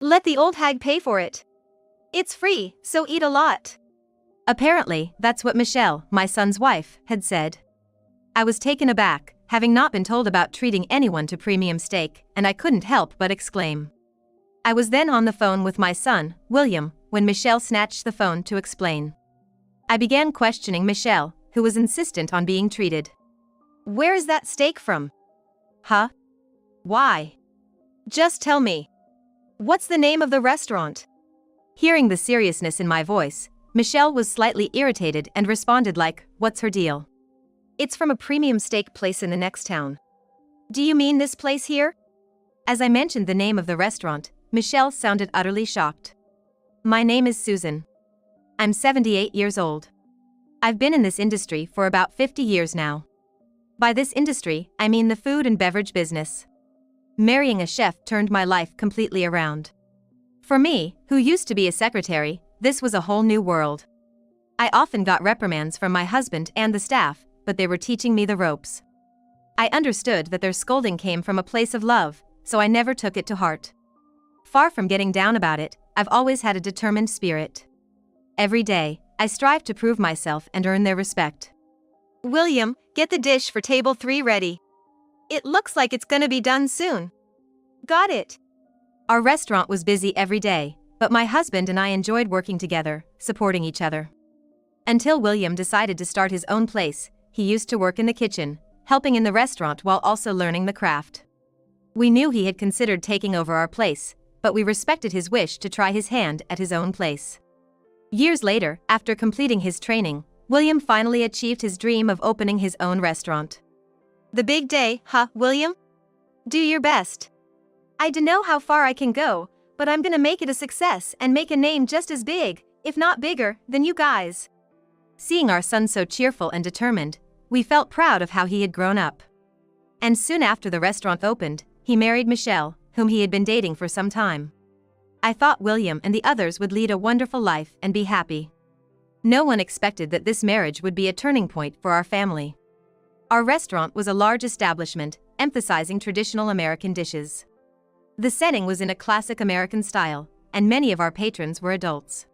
Let the old hag pay for it. It's free, so eat a lot. Apparently, that's what Michelle, my son's wife, had said. I was taken aback, having not been told about treating anyone to premium steak, and I couldn't help but exclaim. I was then on the phone with my son, William, when Michelle snatched the phone to explain. I began questioning Michelle, who was insistent on being treated. Where is that steak from? Huh? Why? Just tell me. What's the name of the restaurant? Hearing the seriousness in my voice, Michelle was slightly irritated and responded like, what's her deal? It's from a premium steak place in the next town. Do you mean this place here? As I mentioned the name of the restaurant, Michelle sounded utterly shocked. My name is Susan. I'm 78 years old. I've been in this industry for about 50 years now. By this industry, I mean the food and beverage business. Marrying a chef turned my life completely around. For me, who used to be a secretary, this was a whole new world. I often got reprimands from my husband and the staff, but they were teaching me the ropes. I understood that their scolding came from a place of love, so I never took it to heart. Far from getting down about it, I've always had a determined spirit. Every day, I strive to prove myself and earn their respect. William, get the dish for table 3 ready. It looks like it's gonna be done soon. Got it. Our restaurant was busy every day, but my husband and I enjoyed working together, supporting each other. Until William decided to start his own place, he used to work in the kitchen, helping in the restaurant while also learning the craft. We knew he had considered taking over our place, but we respected his wish to try his hand at his own place. Years later, after completing his training, William finally achieved his dream of opening his own restaurant. The big day, huh, William? Do your best. I dunno how far I can go, but I'm gonna make it a success and make a name just as big, if not bigger, than you guys. Seeing our son so cheerful and determined, we felt proud of how he had grown up. And soon after the restaurant opened, he married Michelle, whom he had been dating for some time. I thought William and the others would lead a wonderful life and be happy. No one expected that this marriage would be a turning point for our family. Our restaurant was a large establishment, emphasizing traditional American dishes. The setting was in a classic American style, and many of our patrons were adults.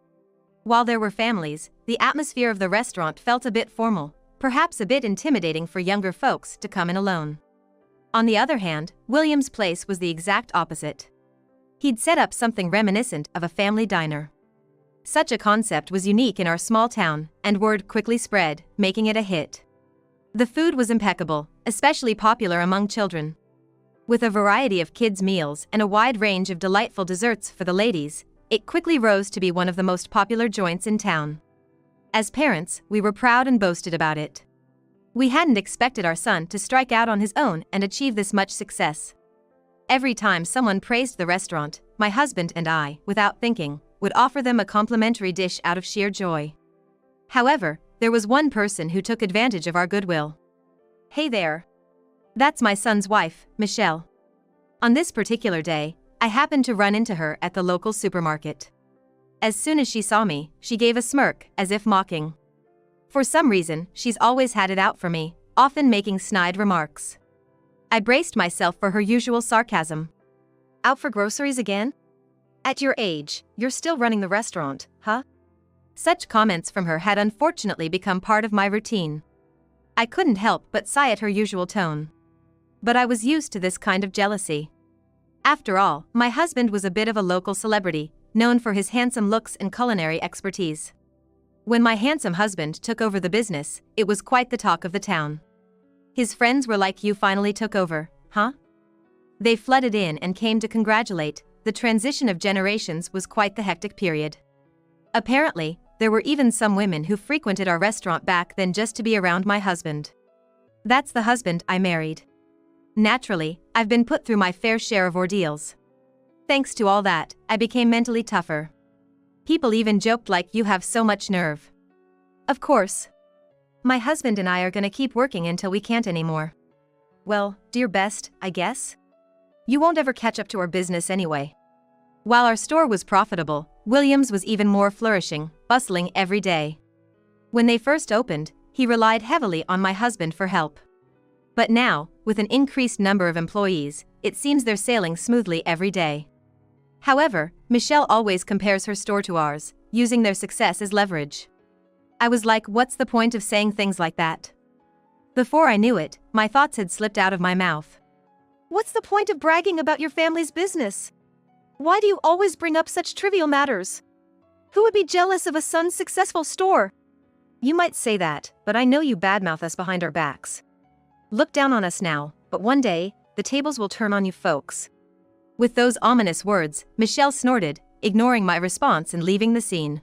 While there were families, the atmosphere of the restaurant felt a bit formal, perhaps a bit intimidating for younger folks to come in alone. On the other hand, William's place was the exact opposite. He'd set up something reminiscent of a family diner. Such a concept was unique in our small town, and word quickly spread, making it a hit. The food was impeccable, especially popular among children. With a variety of kids' meals and a wide range of delightful desserts for the ladies, it quickly rose to be one of the most popular joints in town. As parents, we were proud and boasted about it. We hadn't expected our son to strike out on his own and achieve this much success. Every time someone praised the restaurant, my husband and I, without thinking, would offer them a complimentary dish out of sheer joy. However, there was one person who took advantage of our goodwill. Hey there. That's my son's wife, Michelle. On this particular day, I happened to run into her at the local supermarket. As soon as she saw me, she gave a smirk, as if mocking. For some reason, she's always had it out for me, often making snide remarks. I braced myself for her usual sarcasm. Out for groceries again? At your age, you're still running the restaurant, huh? Such comments from her had unfortunately become part of my routine. I couldn't help but sigh at her usual tone. But I was used to this kind of jealousy. After all, my husband was a bit of a local celebrity, known for his handsome looks and culinary expertise. When my handsome husband took over the business, it was quite the talk of the town. His friends were like, "You finally took over, huh?" They flooded in and came to congratulate. The transition of generations was quite the hectic period. Apparently, there were even some women who frequented our restaurant back then just to be around my husband. That's the husband I married. Naturally, I've been put through my fair share of ordeals. Thanks to all that, I became mentally tougher. People even joked like, "You have so much nerve." Of course. My husband and I are gonna keep working until we can't anymore. Well, do your best, I guess. You won't ever catch up to our business anyway. While our store was profitable, Williams was even more flourishing, bustling every day. When they first opened, he relied heavily on my husband for help. But now, with an increased number of employees, it seems they're sailing smoothly every day. However, Michelle always compares her store to ours, using their success as leverage. I was like, what's the point of saying things like that? Before I knew it, my thoughts had slipped out of my mouth. What's the point of bragging about your family's business? Why do you always bring up such trivial matters? Who would be jealous of a son's successful store? You might say that, but I know you badmouth us behind our backs. Look down on us now, but one day, the tables will turn on you folks. With those ominous words, Michelle snorted, ignoring my response and leaving the scene.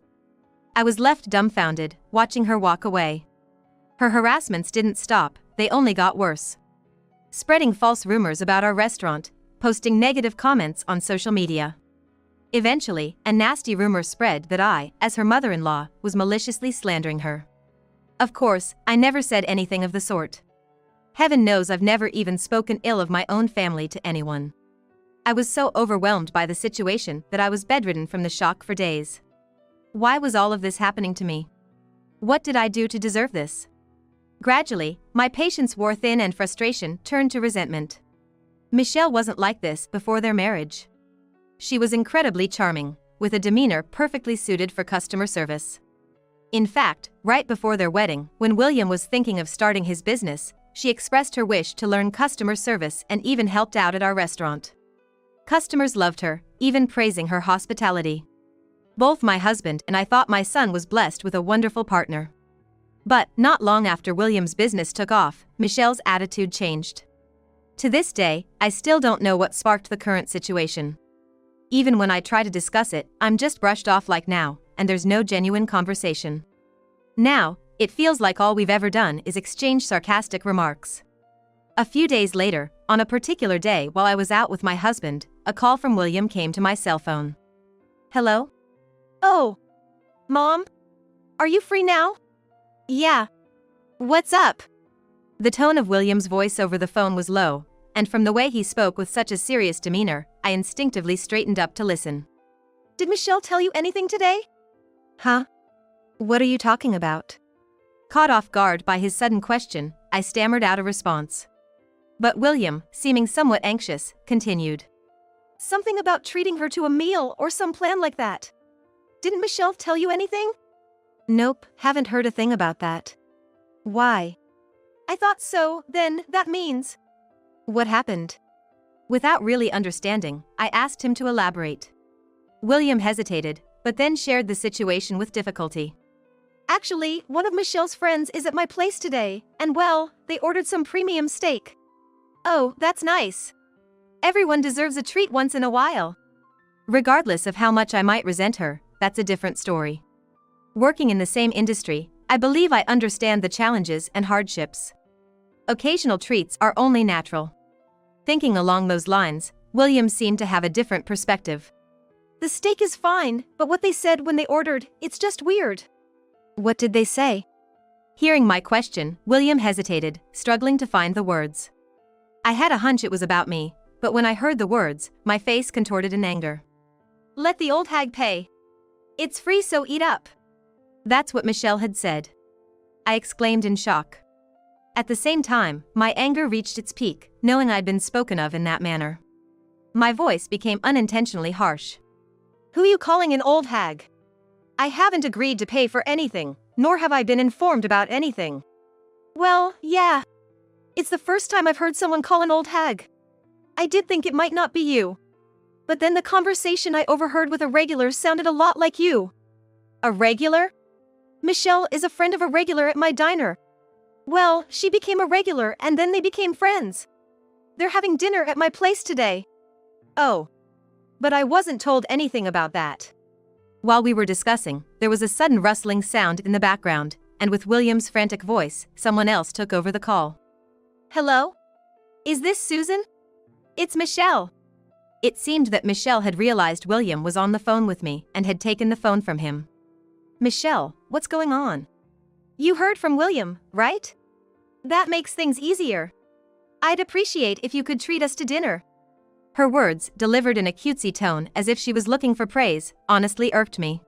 I was left dumbfounded, watching her walk away. Her harassments didn't stop, they only got worse. Spreading false rumors about our restaurant, posting negative comments on social media. Eventually, a nasty rumor spread that I, as her mother-in-law, was maliciously slandering her. Of course, I never said anything of the sort. Heaven knows I've never even spoken ill of my own family to anyone. I was so overwhelmed by the situation that I was bedridden from the shock for days. Why was all of this happening to me? What did I do to deserve this? Gradually, my patience wore thin and frustration turned to resentment. Michelle wasn't like this before their marriage. She was incredibly charming, with a demeanor perfectly suited for customer service. In fact, right before their wedding, when William was thinking of starting his business, she expressed her wish to learn customer service and even helped out at our restaurant. Customers loved her, even praising her hospitality. Both my husband and I thought my son was blessed with a wonderful partner. But, not long after William's business took off, Michelle's attitude changed. To this day, I still don't know what sparked the current situation. Even when I try to discuss it, I'm just brushed off like now, and there's no genuine conversation. Now, it feels like all we've ever done is exchange sarcastic remarks. A few days later, on a particular day while I was out with my husband, a call from William came to my cell phone. Hello? Oh. Mom? Are you free now? Yeah. What's up? The tone of William's voice over the phone was low, and from the way he spoke with such a serious demeanor, I instinctively straightened up to listen. Did Michelle tell you anything today? Huh? What are you talking about? Caught off guard by his sudden question, I stammered out a response. But William, seeming somewhat anxious, continued. Something about treating her to a meal or some plan like that. Didn't Michelle tell you anything? Nope, haven't heard a thing about that. Why? I thought so, then, that means. What happened? Without really understanding, I asked him to elaborate. William hesitated, but then shared the situation with difficulty. Actually, one of Michelle's friends is at my place today, and well, they ordered some premium steak. Oh, that's nice. Everyone deserves a treat once in a while. Regardless of how much I might resent her, that's a different story. Working in the same industry, I believe I understand the challenges and hardships. Occasional treats are only natural. Thinking along those lines, William seemed to have a different perspective. The steak is fine, but what they said when they ordered, it's just weird. What did they say? Hearing my question, William hesitated, struggling to find the words. I had a hunch it was about me, but when I heard the words, my face contorted in anger. Let the old hag pay. It's free, so eat up. That's what Michelle had said. I exclaimed in shock. At the same time, my anger reached its peak, knowing I'd been spoken of in that manner. My voice became unintentionally harsh. Who you calling an old hag? I haven't agreed to pay for anything, nor have I been informed about anything. Well, yeah. It's the first time I've heard someone call an old hag. I did think it might not be you. But then the conversation I overheard with a regular sounded a lot like you. A regular? Michelle is a friend of a regular at my diner. Well, she became a regular and then they became friends. They're having dinner at my place today. Oh. But I wasn't told anything about that. While we were discussing, there was a sudden rustling sound in the background, and with William's frantic voice, someone else took over the call. Hello? Is this Susan? It's Michelle. It seemed that Michelle had realized William was on the phone with me and had taken the phone from him. Michelle, what's going on? You heard from William, right? That makes things easier. I'd appreciate if you could treat us to dinner. Her words, delivered in a cutesy tone as if she was looking for praise, honestly irked me.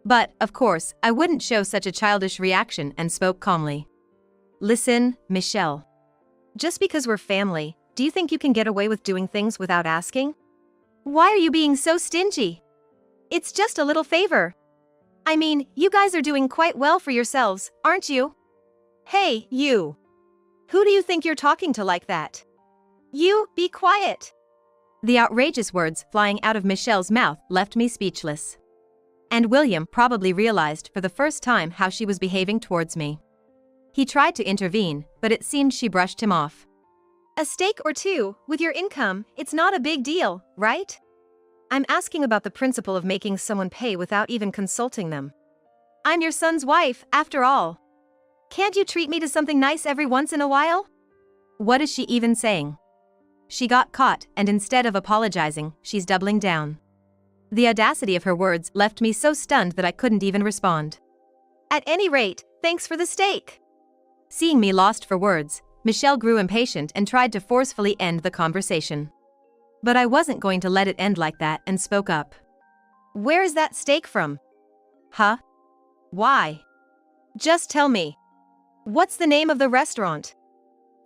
But, of course, I wouldn't show such a childish reaction and spoke calmly. Listen, Michelle. Just because we're family, do you think you can get away with doing things without asking? Why are you being so stingy? It's just a little favor. I mean, you guys are doing quite well for yourselves, aren't you? Hey, you. Who do you think you're talking to like that? You, be quiet. The outrageous words flying out of Michelle's mouth left me speechless. And William probably realized for the first time how she was behaving towards me. He tried to intervene, but it seemed she brushed him off. A steak or two, with your income, it's not a big deal, right? I'm asking about the principle of making someone pay without even consulting them. I'm your son's wife, after all. Can't you treat me to something nice every once in a while? What is she even saying? She got caught, and instead of apologizing, she's doubling down. The audacity of her words left me so stunned that I couldn't even respond. At any rate, thanks for the steak. Seeing me lost for words, Michelle grew impatient and tried to forcefully end the conversation. But I wasn't going to let it end like that and spoke up. Where is that steak from? Huh? Why? Just tell me. What's the name of the restaurant?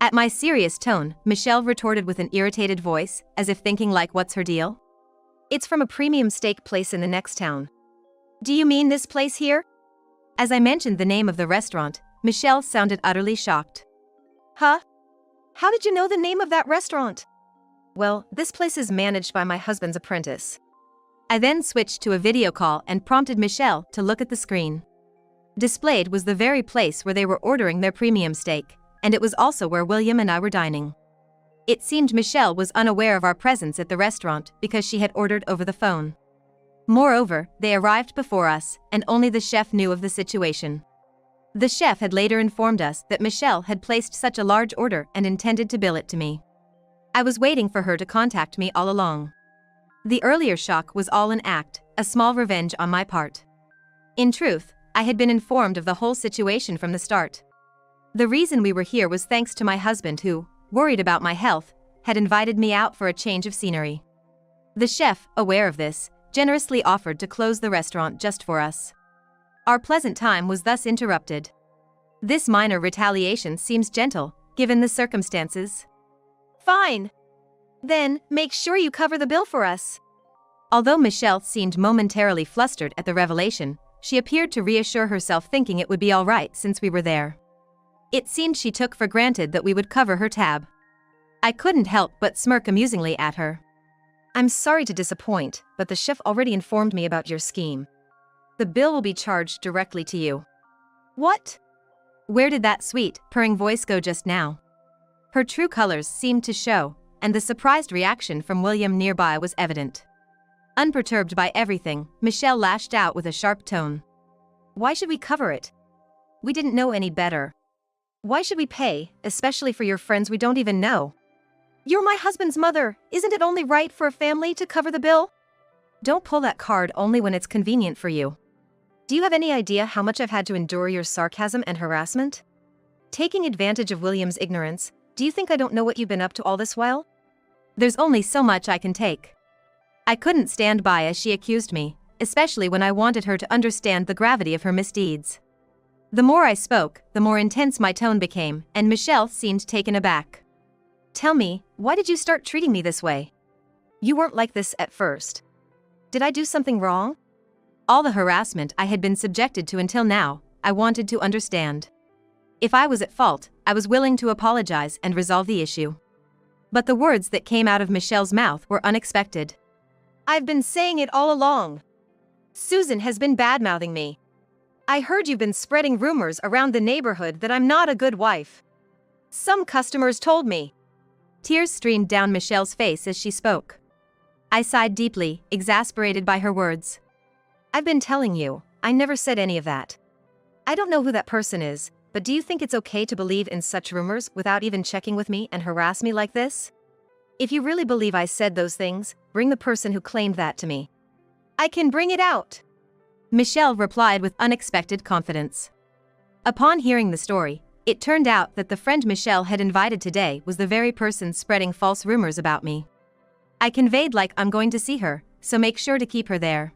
At my serious tone, Michelle retorted with an irritated voice, as if thinking like, what's her deal? It's from a premium steak place in the next town. Do you mean this place here? As I mentioned the name of the restaurant, Michelle sounded utterly shocked. Huh? How did you know the name of that restaurant? Well, this place is managed by my husband's apprentice. I then switched to a video call and prompted Michelle to look at the screen. Displayed was the very place where they were ordering their premium steak, and it was also where William and I were dining. It seemed Michelle was unaware of our presence at the restaurant because she had ordered over the phone. Moreover, they arrived before us, and only the chef knew of the situation. The chef had later informed us that Michelle had placed such a large order and intended to bill it to me. I was waiting for her to contact me all along. The earlier shock was all an act, a small revenge on my part. In truth, I had been informed of the whole situation from the start. The reason we were here was thanks to my husband who, worried about my health, had invited me out for a change of scenery. The chef, aware of this, generously offered to close the restaurant just for us. Our pleasant time was thus interrupted. This minor retaliation seems gentle, given the circumstances. Fine. Then, make sure you cover the bill for us. Although Michelle seemed momentarily flustered at the revelation, she appeared to reassure herself, thinking it would be all right since we were there. It seemed she took for granted that we would cover her tab. I couldn't help but smirk amusingly at her. I'm sorry to disappoint, but the chef already informed me about your scheme. The bill will be charged directly to you. What? Where did that sweet, purring voice go just now? Her true colors seemed to show, and the surprised reaction from William nearby was evident. Unperturbed by everything, Michelle lashed out with a sharp tone. Why should we cover it? We didn't know any better. Why should we pay, especially for your friends we don't even know? You're my husband's mother, isn't it only right for a family to cover the bill? Don't pull that card only when it's convenient for you. Do you have any idea how much I've had to endure your sarcasm and harassment? Taking advantage of William's ignorance, do you think I don't know what you've been up to all this while? There's only so much I can take. I couldn't stand by as she accused me, especially when I wanted her to understand the gravity of her misdeeds. The more I spoke, the more intense my tone became, and Michelle seemed taken aback. Tell me, why did you start treating me this way? You weren't like this at first. Did I do something wrong? All the harassment I had been subjected to until now, I wanted to understand. If I was at fault, I was willing to apologize and resolve the issue. But the words that came out of Michelle's mouth were unexpected. I've been saying it all along. Susan has been bad-mouthing me. I heard you've been spreading rumors around the neighborhood that I'm not a good wife. Some customers told me. Tears streamed down Michelle's face as she spoke. I sighed deeply, exasperated by her words. I've been telling you, I never said any of that. I don't know who that person is, but do you think it's okay to believe in such rumors without even checking with me and harass me like this? If you really believe I said those things, bring the person who claimed that to me. I can bring it out. Michelle replied with unexpected confidence. Upon hearing the story, it turned out that the friend Michelle had invited today was the very person spreading false rumors about me. I conveyed like I'm going to see her, so make sure to keep her there.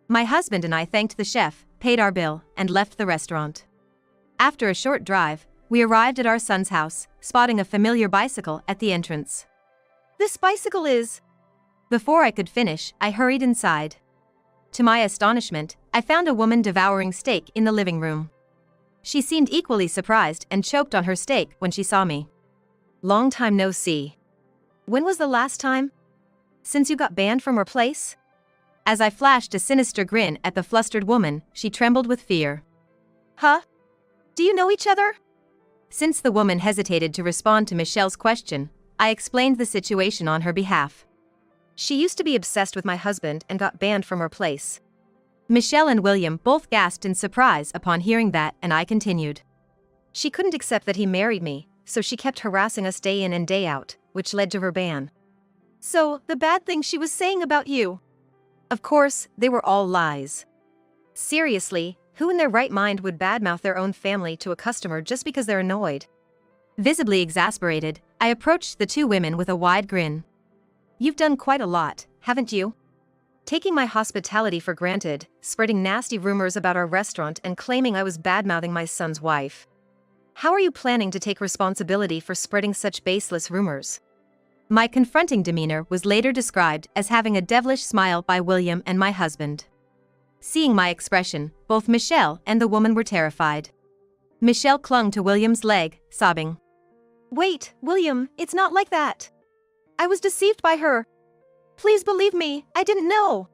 My husband and I thanked the chef, paid our bill, and left the restaurant. After a short drive, we arrived at our son's house, spotting a familiar bicycle at the entrance. This bicycle is... Before I could finish, I hurried inside. To my astonishment, I found a woman devouring steak in the living room. She seemed equally surprised and choked on her steak when she saw me. Long time no see. When was the last time? Since you got banned from her place? As I flashed a sinister grin at the flustered woman, she trembled with fear. Huh? Do you know each other? Since the woman hesitated to respond to Michelle's question, I explained the situation on her behalf. She used to be obsessed with my husband and got banned from her place. Michelle and William both gasped in surprise upon hearing that, and I continued. She couldn't accept that he married me, so she kept harassing us day in and day out, which led to her ban. So, the bad things she was saying about you. Of course, they were all lies. Seriously, who in their right mind would badmouth their own family to a customer just because they're annoyed? Visibly exasperated, I approached the two women with a wide grin. You've done quite a lot, haven't you? Taking my hospitality for granted, spreading nasty rumors about our restaurant and claiming I was badmouthing my son's wife. How are you planning to take responsibility for spreading such baseless rumors? My confronting demeanor was later described as having a devilish smile by William and my husband. Seeing my expression, both Michelle and the woman were terrified. Michelle clung to William's leg, sobbing. Wait, William, it's not like that. I was deceived by her. Please believe me, I didn't know.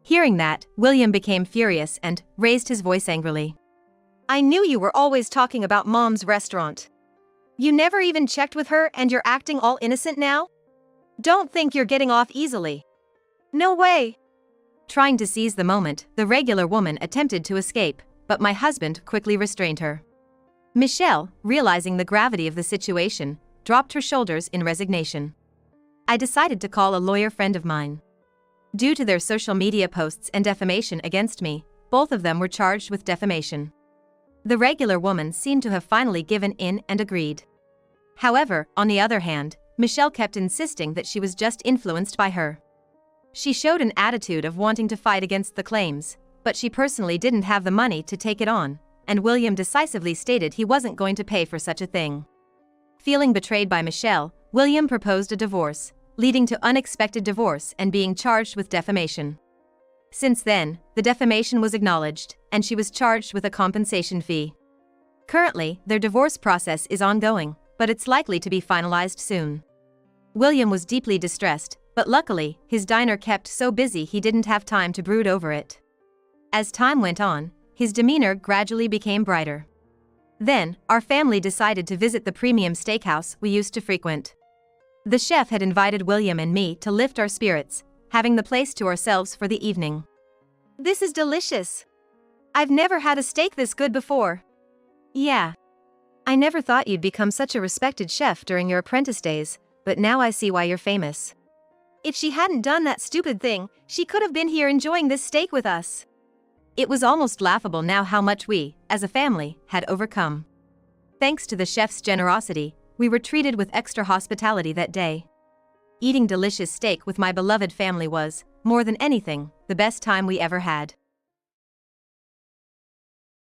Hearing that, William became furious and raised his voice angrily. I knew you were always talking about Mom's restaurant. You never even checked with her and you're acting all innocent now? Don't think you're getting off easily. No way. Trying to seize the moment, the regular woman attempted to escape, but my husband quickly restrained her. Michelle, realizing the gravity of the situation, dropped her shoulders in resignation. I decided to call a lawyer friend of mine. Due to their social media posts and defamation against me, both of them were charged with defamation. The regular woman seemed to have finally given in and agreed. However, on the other hand, Michelle kept insisting that she was just influenced by her. She showed an attitude of wanting to fight against the claims, but she personally didn't have the money to take it on, and William decisively stated he wasn't going to pay for such a thing. Feeling betrayed by Michelle, William proposed a divorce, leading to unexpected divorce and being charged with defamation. Since then, the defamation was acknowledged, and she was charged with a compensation fee. Currently, their divorce process is ongoing, but it's likely to be finalized soon. William was deeply distressed, but luckily, his diner kept so busy he didn't have time to brood over it. As time went on, his demeanor gradually became brighter. Then, our family decided to visit the premium steakhouse we used to frequent. The chef had invited William and me to lift our spirits, having the place to ourselves for the evening. This is delicious. I've never had a steak this good before. Yeah. I never thought you'd become such a respected chef during your apprentice days, but now I see why you're famous. If she hadn't done that stupid thing, she could have been here enjoying this steak with us. It was almost laughable now how much we, as a family, had overcome. Thanks to the chef's generosity, we were treated with extra hospitality that day. Eating delicious steak with my beloved family was, more than anything, the best time we ever had.